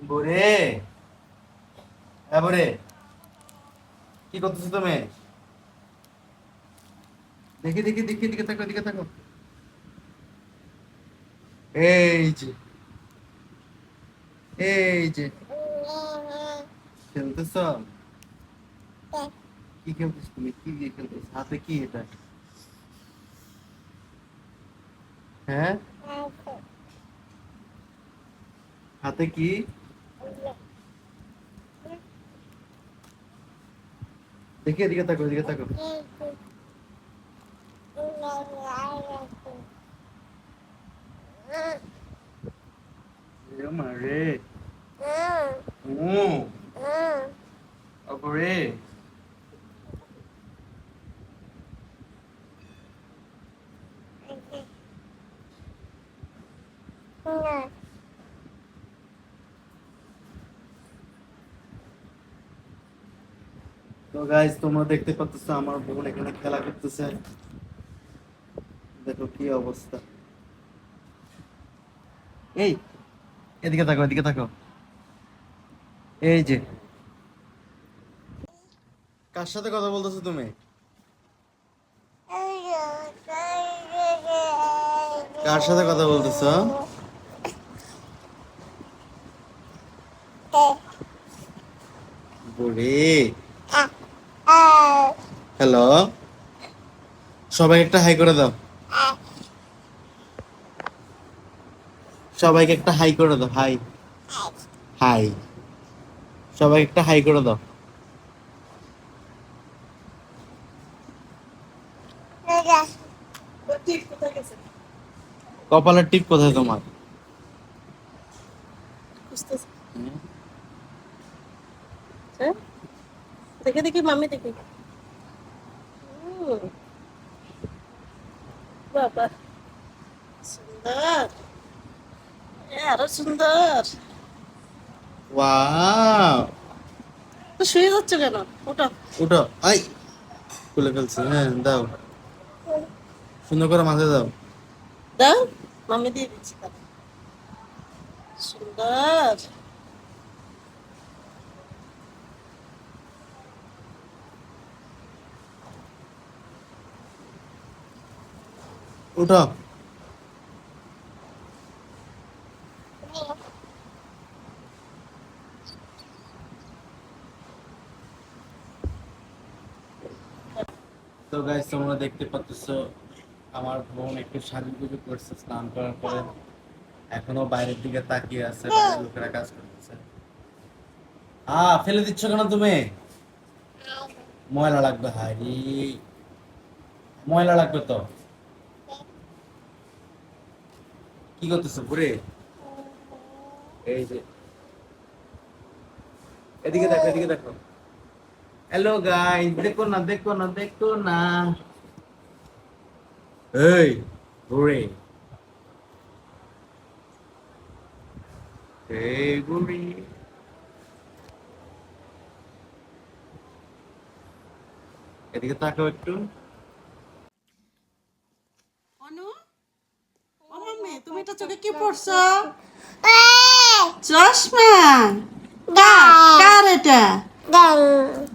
বুড়ে, বুড়ে, কি করতেছো তুমি? দেখি দেখি দেখি, দিকে তাকো, দিকে তাকো। এই যে, এই যে খেলতেছ। কি খেলতেছ তুমি? কি দিয়ে খেলতেছ? হাতে কি এটা? হ্যাঁ, হাতে কি? দেখি, এদিকে তাকো, এদিকে তাকো। এ মারে, হুম, অপরে। তো গাইস, তোমরা দেখতে পাচ্ছ আমার বোন এখানে খেলা করতেছে। দেখো কি অবস্থা। এই, এদিকে তাকো, এদিকে তাকো। এই যে, কার সাথে কথা বলতেছো তুমি? কার সাথে কথা বলতেছো? বুড়ি, হ্যালো, সবাই একটা হাই করে দাও। সবাইকে একটা হাই করে দাও, হাই। হাই, সবাই একটা হাই করে দাও। কপালের টিপ কোথায় তোমার? হুম? দেখে দেখি মাম্মি দেখি। বাবা সুন্দর, আরো সুন্দর। ওয়াও, তো শুয়ে যাচ্ছ কেন? ওটা উঠো। আই, খুলে ফেলছি। হ্যাঁ, দাও, সুন্দর করে মাঝে দাও। দাও, মাম্মি দিয়ে দিচ্ছি। দাও। সুন্দর। উঠো। তো গাইস, তোমরা দেখতে পাচ্ছ আমার বোন একটু সাজুগুজু করছে স্নান করার পরে। এখনো বাইরের দিকে তাকিয়ে আছে, বাইরের লোকেরা কাজ করতেছে। ফেলে দিচ্ছ কেন তুমি? ময়লা লাগবে, হাই, ময়লা লাগবে তো। কি করতেছো বুড়ি? এই যে, এদিকে দেখো, এদিকে দেখো। হ্যালো গাইস, দেখো না, দেখো না, দেখো না। এই বুড়ি, এই বুড়ি, এদিকে তাকাও একটু। অনু, ও মাম্মি তুমি এটা চোখে কি পড়ছো? চশমা? কার এটা?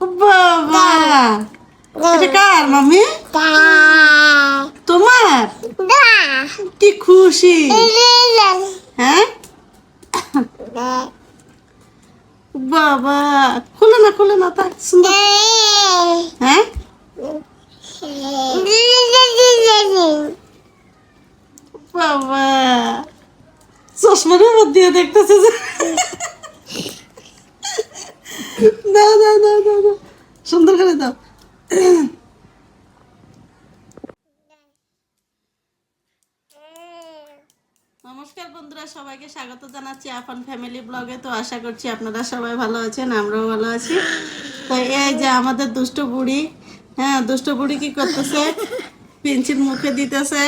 ও বাবা, এটা কার মাম্মি? তোমার? কি খুশি। হ্যাঁ বাবা, খুলে না তা সুন্দর। হ্যাঁ বাবা, চশমার উপর দিয়ে দেখতেছে যে। দাও দাও দাও দাও দাও, সুন্দর করে দাও। নমস্কার বন্ধুরা, সবাইকে স্বাগত জানাচ্ছি আপন ফ্যামিলি ব্লগে। তো আশা করছি আপনারা সবাই ভালো আছেন, আমরাও ভালো আছি। তো এই যে আমাদের দুষ্ট বুড়ি, হ্যাঁ দুষ্ট বুড়ি কি করতেছে, পেন্সিল মুখে দিতেছে,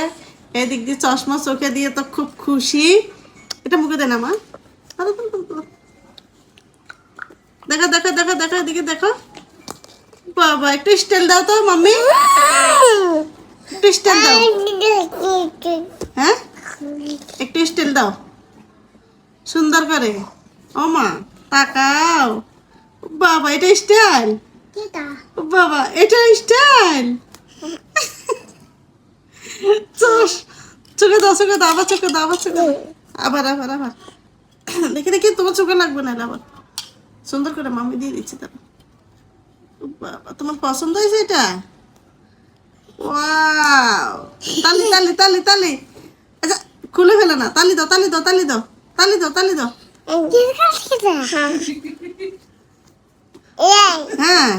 এদিক দিয়ে চশমা চোখে দিয়ে তো খুব খুশি। এটা মুখে দেন আমার, দেখো দেখো দেখো দেখো, এদিকে দেখো। বাবা একটু স্টাইল দাও তো মাম্মি, একটু স্টাইল দাও। হ্যাঁ একটু স্টাইল দাও সুন্দর করে। ও মা তাকাও, বাবা এটা স্টাইল, বাবা এটা স্টাইল। চোখে দাও, চোখে দাও, আবার চোখে দাও, আবার চোখে দাও, আবার আবার আবার। দেখি দেখি তোমার চোখে লাগবে না আবার। সুন্দর করে মামি দিয়ে দিচ্ছি তারা। বাবা তোমার পছন্দ হয়েছে এটা? ওয়াও, তালি তালি তালি তালি। আচ্ছা খুলে ফেলো না, তালি দাও তালি দাও তালি দাও তালি দাও তালি দাও। হ্যাঁ